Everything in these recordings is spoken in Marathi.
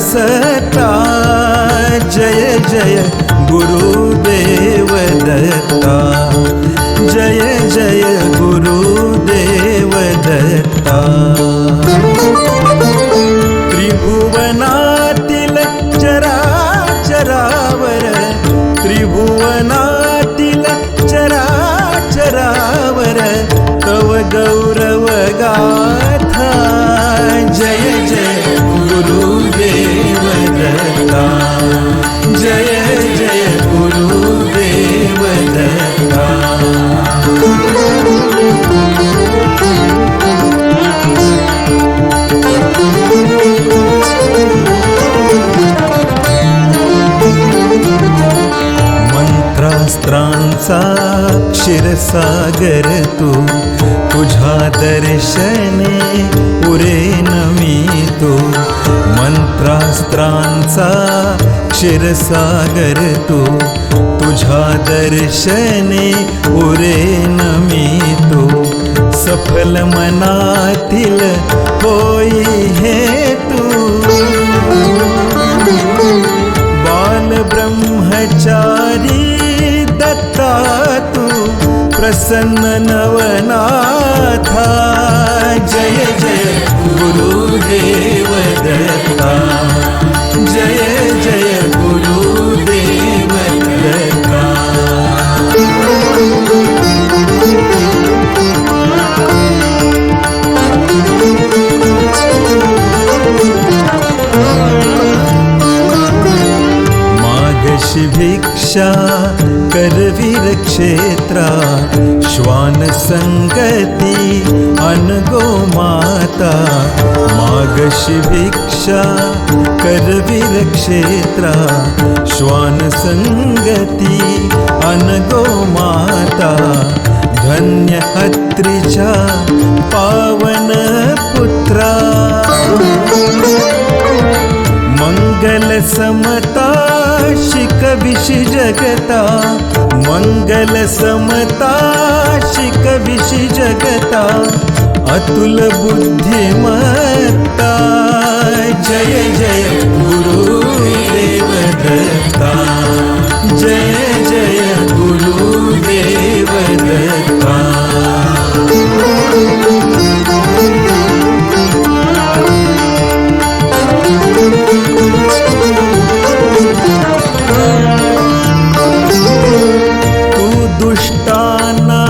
सत्ता, जय जय गुरुदेव दत्ता, जय जय गुरुदेव दत्ता। त्रिभुवनातील चराचरावर, त्रिभुवनातील चराचरावर तव गौरव गाथा, जय जय गुरुदेव दत्ता, जय जय गुरुदेव दत्ता। मंत्रास्त्रांचा क्षीरसागर तू, तुझ्या दर्शने उरेन मी तो। मंत्रास्त्रांचा क्षीरसागर तू, तुझ्या दर्शने उरेन मी तो। सफल मनातील होई हे तू, बाल ब्रह्मचारी दत्ता तू, प्रसन्न नवनाथा, जय जय गुरुदेव दत्ता, जय जय गुरुदेव दत्ता। मागशी भिक्षा करवीर क्षेत्रा, श्वान संगती अनगो माता। मागशी भिक्षा करवीर क्षेत्रा, श्वान संगती अनगो माता। धन्य हत्रीच्या पावन पुत्रा, मंगल समता शिकविषि जगता, मंगल समता शिकविषि जगता। अतुल बुद्धिमत्ता, जय जय गुरुदेव दत्ता, जय जय गुरुदेव दत्ता। दुष्टांना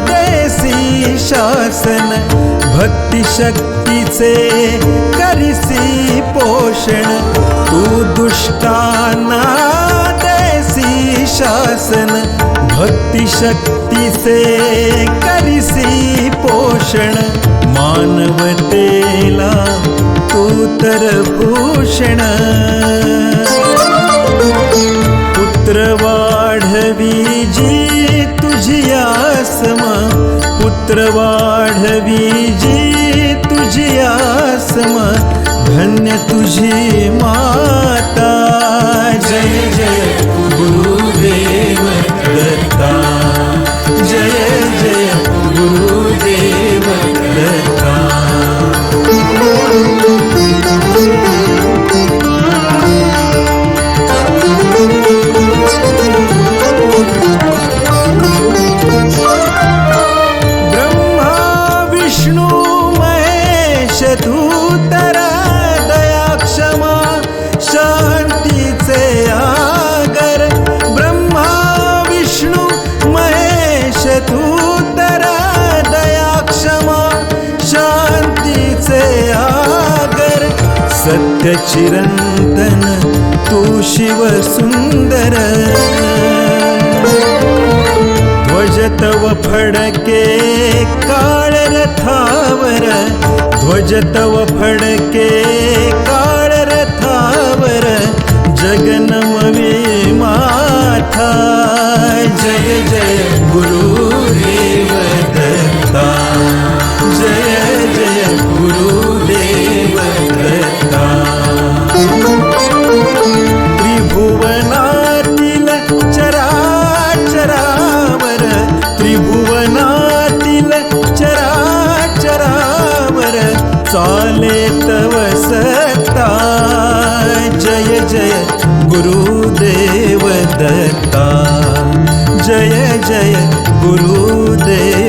देसी शासन, भक्ती शक्तीचे करिसी पोषण। तू दुष्टांना देसी शासन, भक्ती शक्तीचे करिसी पोषण। मानवतेला तू तर भूषण, पुत्र वाढवी जी तुझी आसमा, पुत्र वाढवी जी तुझी आसमा। धन्य तुझी माता, जय जय गुरुदेव दत्ता, जय जय गुरुदेव दत्ता। ब्रह्मा विष्णु महेश तू तर दया क्षमा शांतीचे आगर। ब्रह्मा विष्णु महेश तू तर दया क्षमा शांतीचे आगर। सत्य चिरंतन तू शिव सुंदर, ध्वज तव फडके काळ रथावर, ध्वज तव फडके काळ रथावर। जगन्नवी माता, जय जय गुरुदेव दत्ता, जय जय गुरुदेव दत्ता। त्रिभुवनातील चराचरावर, त्रिभुवनातील चराचरावर चाले तव सत्ता, दत्ता. जय जय गुरुदेव.